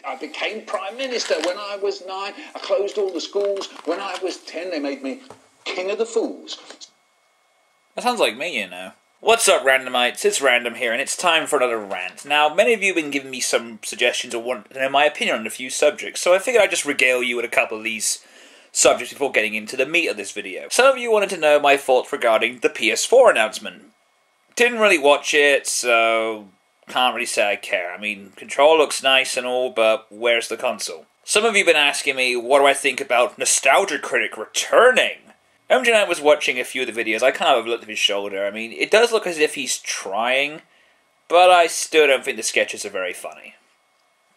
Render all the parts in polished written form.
I became Prime Minister when I was 9. I closed all the schools. When I was 10, they made me King of the Fools. That sounds like me, you know. What's up, randomites? It's Random here, and it's time for another rant. Now, many of you have been giving me some suggestions or want to know my opinion on a few subjects, so I figured I'd just regale you with a couple of these subjects before getting into the meat of this video. Some of you wanted to know my thoughts regarding the PS4 announcement. Didn't really watch it, so can't really say I care. I mean, Control looks nice and all, but where's the console? Some of you have been asking me, what do I think about Nostalgia Critic returning? MJ Knight was watching a few of the videos. I kind of looked at his shoulder. I mean, it does look as if he's trying, but I still don't think the sketches are very funny.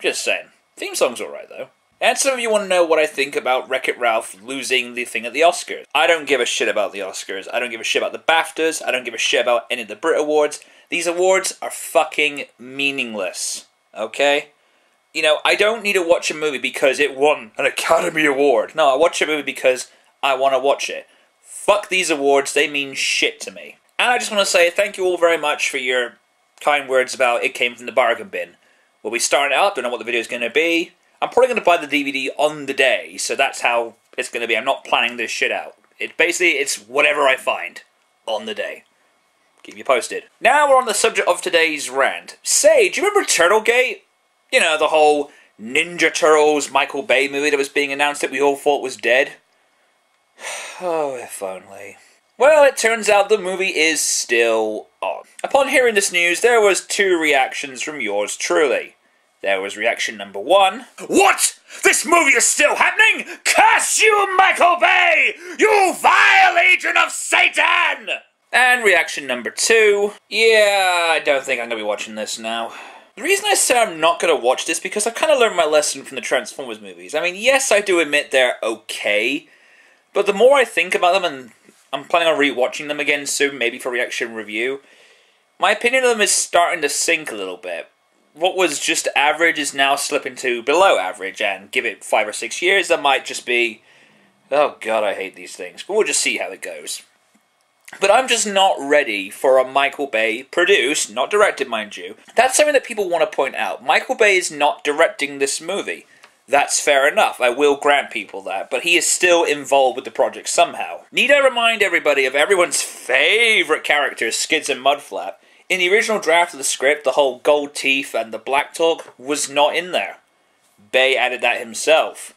Just saying. Theme song's alright, though. And some of you want to know what I think about Wreck-It Ralph losing the thing at the Oscars. I don't give a shit about the Oscars. I don't give a shit about the BAFTAs. I don't give a shit about any of the Brit Awards. These awards are fucking meaningless. Okay? You know, I don't need to watch a movie because it won an Academy Award. No, I watch a movie because I want to watch it. Fuck these awards, they mean shit to me. And I just want to say thank you all very much for your kind words about It Came From the Bargain Bin. We'll be starting out, don't know what the video is going to be. I'm probably going to buy the DVD on the day, so that's how it's going to be. I'm not planning this shit out. It's whatever I find on the day. Keep you posted. Now we're on the subject of today's rant. Say, do you remember Turtlegate? You know, the whole Ninja Turtles Michael Bay movie that was being announced that we all thought was dead? Oh, if only. Well, it turns out the movie is still on. Upon hearing this news, there was two reactions from yours truly. There was reaction number 1. What? This movie is still happening? Curse you, Michael Bay! You vile agent of Satan! And reaction number 2. Yeah, I don't think I'm going to be watching this now. The reason I say I'm not going to watch this because I've kind of learned my lesson from the Transformers movies. I mean, yes, I do admit they're okay, but the more I think about them, and I'm planning on rewatching them again soon, maybe for reaction review, my opinion of them is starting to sink a little bit. What was just average is now slipping to below average, and give it 5 or 6 years, that might just be, oh god, I hate these things, but we'll just see how it goes. But I'm just not ready for a Michael Bay produced, not directed mind you. That's something that people want to point out. Michael Bay is not directing this movie. That's fair enough, I will grant people that, but he is still involved with the project somehow. Need I remind everybody of everyone's favourite characters, Skids and Mudflap? In the original draft of the script, the whole gold teeth and the black talk was not in there. Bay added that himself.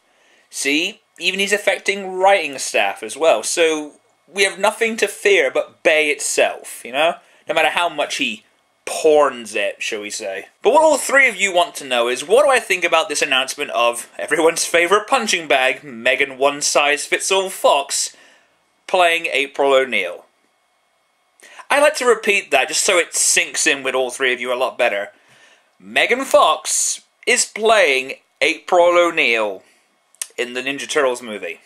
See, even he's affecting writing staff as well, so we have nothing to fear but Bay itself, you know? No matter how much he porns it, shall we say. But what all three of you want to know is, what do I think about this announcement of everyone's favourite punching bag, Megan One-Size-Fits-All Fox, playing April O'Neil? I like to repeat that just so it sinks in with all three of you a lot better. Megan Fox is playing April O'Neil in the Ninja Turtles movie.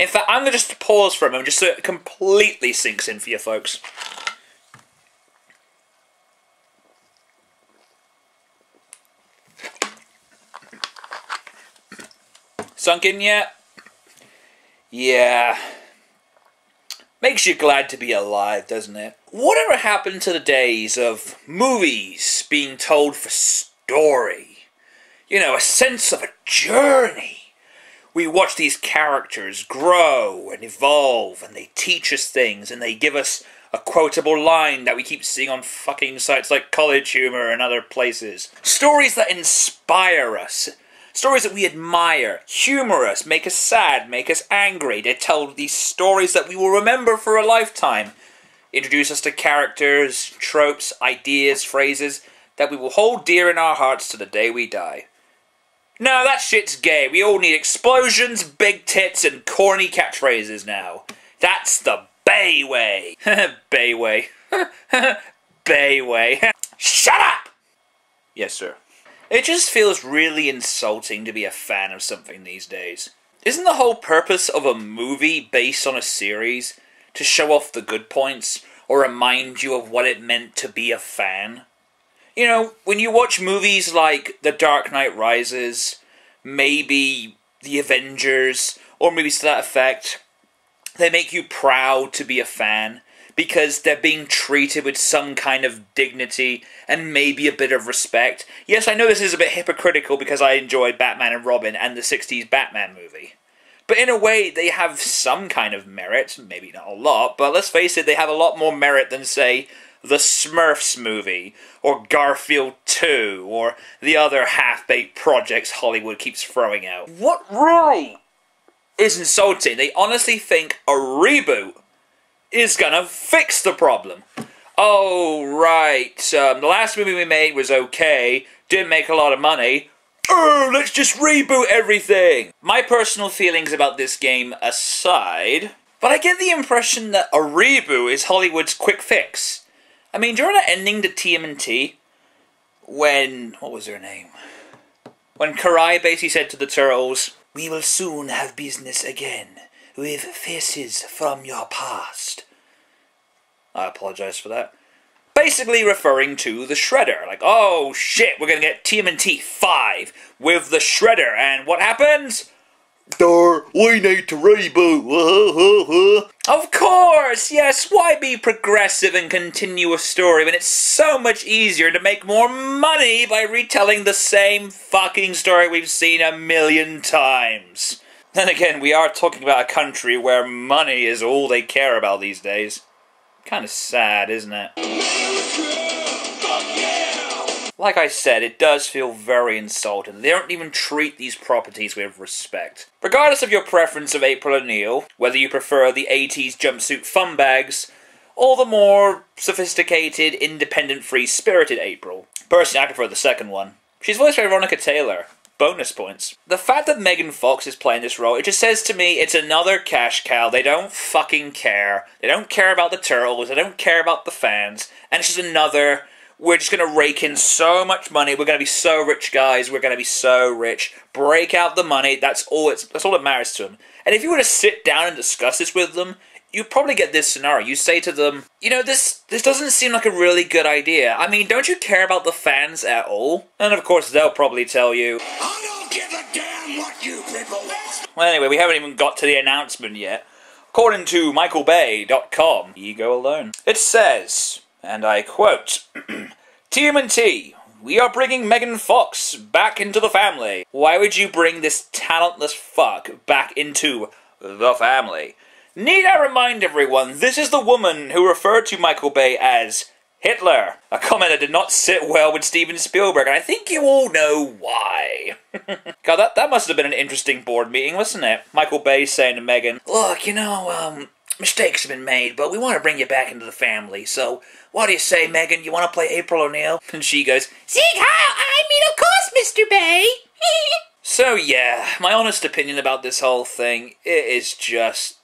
In fact, I'm going to just pause for a moment just so it completely sinks in for you folks. Sunk in yet? Yeah. Makes you glad to be alive, doesn't it? Whatever happened to the days of movies being told for story? You know, a sense of a journey. We watch these characters grow and evolve, and they teach us things, and they give us a quotable line that we keep seeing on fucking sites like College Humor and other places. Stories that inspire us. Stories that we admire, humour us, make us sad, make us angry. They tell these stories that we will remember for a lifetime. Introduce us to characters, tropes, ideas, phrases that we will hold dear in our hearts to the day we die. No, that shit's gay. We all need explosions, big tits, and corny catchphrases now. That's the Bay way. Bay way. Bay way. Shut up! Yes, sir. It just feels really insulting to be a fan of something these days. Isn't the whole purpose of a movie based on a series to show off the good points, or remind you of what it meant to be a fan? You know, when you watch movies like The Dark Knight Rises, maybe The Avengers, or movies to that effect, they make you proud to be a fan, because they're being treated with some kind of dignity and maybe a bit of respect. Yes, I know this is a bit hypocritical because I enjoyed Batman and Robin and the 60s Batman movie. But in a way, they have some kind of merit, maybe not a lot, but let's face it, they have a lot more merit than, say, the Smurfs movie, or Garfield 2, or the other half-baked projects Hollywood keeps throwing out. What really is insulting, they honestly think a reboot is gonna fix the problem. Oh, right, the last movie we made was okay, didn't make a lot of money, let's just reboot everything! My personal feelings about this game aside, but I get the impression that a reboot is Hollywood's quick fix. I mean, during the ending to TMNT, when, what was her name? When Karai basically said to the Turtles, "We will soon have business again, with faces from your past." I apologize for that. Basically referring to the Shredder. Like, oh shit, we're gonna get TMNT 5 with the Shredder, and what happens? We need to reboot. Of course, yes, why be progressive and continue a story when it's so much easier to make more money by retelling the same fucking story we've seen a million times? Then again, we are talking about a country where money is all they care about these days. Kind of sad, isn't it? Like I said, it does feel very insulting. They don't even treat these properties with respect. Regardless of your preference of April O'Neil, whether you prefer the 80s jumpsuit fun bags, or the more sophisticated, independent, free-spirited April. Personally, I prefer the second one. She's voiced by Veronica Taylor. Bonus points. The fact that Megan Fox is playing this role, it just says to me it's another cash cow. They don't fucking care. They don't care about the Turtles. They don't care about the fans. And it's just another, we're just going to rake in so much money. We're going to be so rich, guys. We're going to be so rich. Break out the money. That's all that matters to them. And if you were to sit down and discuss this with them, you'd probably get this scenario. You say to them, you know, this doesn't seem like a really good idea. I mean, don't you care about the fans at all? And of course, they'll probably tell you, I don't give a damn what you people want. Well, anyway, we haven't even got to the announcement yet. According to michaelbay.com, you go alone. It says, and I quote, TMNT, we are bringing Megan Fox back into the family. Why would you bring this talentless fuck back into the family? Need I remind everyone, this is the woman who referred to Michael Bay as Hitler. A comment that did not sit well with Steven Spielberg, and I think you all know why. God, that must have been an interesting board meeting, wasn't it? Michael Bay saying to Megan, look, you know, mistakes have been made, but we want to bring you back into the family, so what do you say, Megan? You want to play April O'Neil? And she goes, Sig Heil, I mean, of course, Mr. Bay. So yeah, my honest opinion about this whole thing, it is just...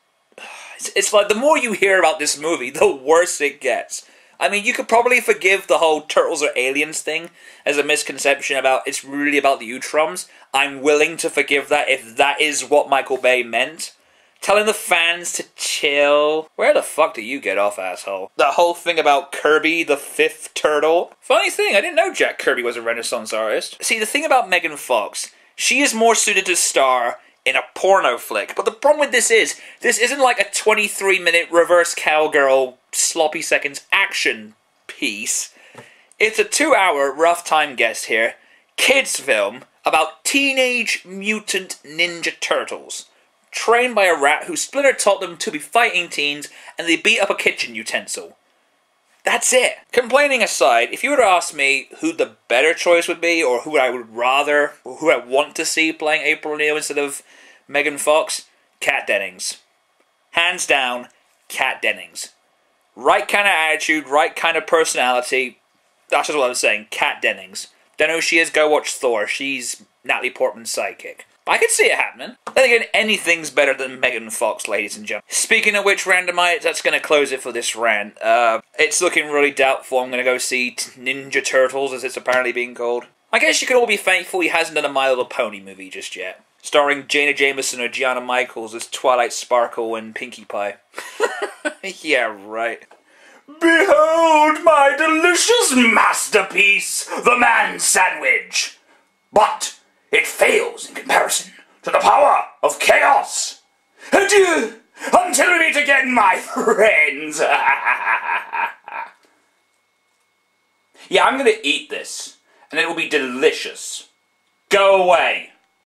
It's like the more you hear about this movie, the worse it gets. I mean, you could probably forgive the whole Turtles are aliens thing as a misconception about it's really about the Utroms. I'm willing to forgive that if that is what Michael Bay meant. Telling the fans to chill. Where the fuck do you get off, asshole? The whole thing about Kirby, the fifth turtle. Funny thing, I didn't know Jack Kirby was a Renaissance artist. See, the thing about Megan Fox, she is more suited to star in a porno flick. But the problem with this isn't like a 23-minute reverse cowgirl, sloppy seconds action piece. It's a 2-hour, rough time guess here, kids film about Teenage Mutant Ninja Turtles. Trained by a rat who Splinter taught them to be fighting teens, and they beat up a kitchen utensil. That's it. Complaining aside, if you were to ask me who the better choice would be, or who I would rather, or who I want to see playing April O'Neil instead of Megan Fox, Kat Dennings. Hands down, Kat Dennings. Right kind of attitude, right kind of personality. That's just what I'm saying, Kat Dennings. Don't know who she is, go watch Thor. She's Natalie Portman's sidekick. I could see it happening. Then again, anything's better than Megan Fox, ladies and gentlemen. Speaking of which, randomites, that's going to close it for this rant. It's looking really doubtful I'm going to go see Ninja Turtles, as it's apparently being called. I guess you can all be thankful he hasn't done a My Little Pony movie just yet. Starring Jana Jameson or Gianna Michaels as Twilight Sparkle and Pinkie Pie. Yeah, right. Behold my delicious masterpiece, the Man Sandwich! But it fails in comparison to the power of chaos. Adieu, until we meet again. again, my friends! Yeah, I'm gonna eat this, and it will be delicious. Go away!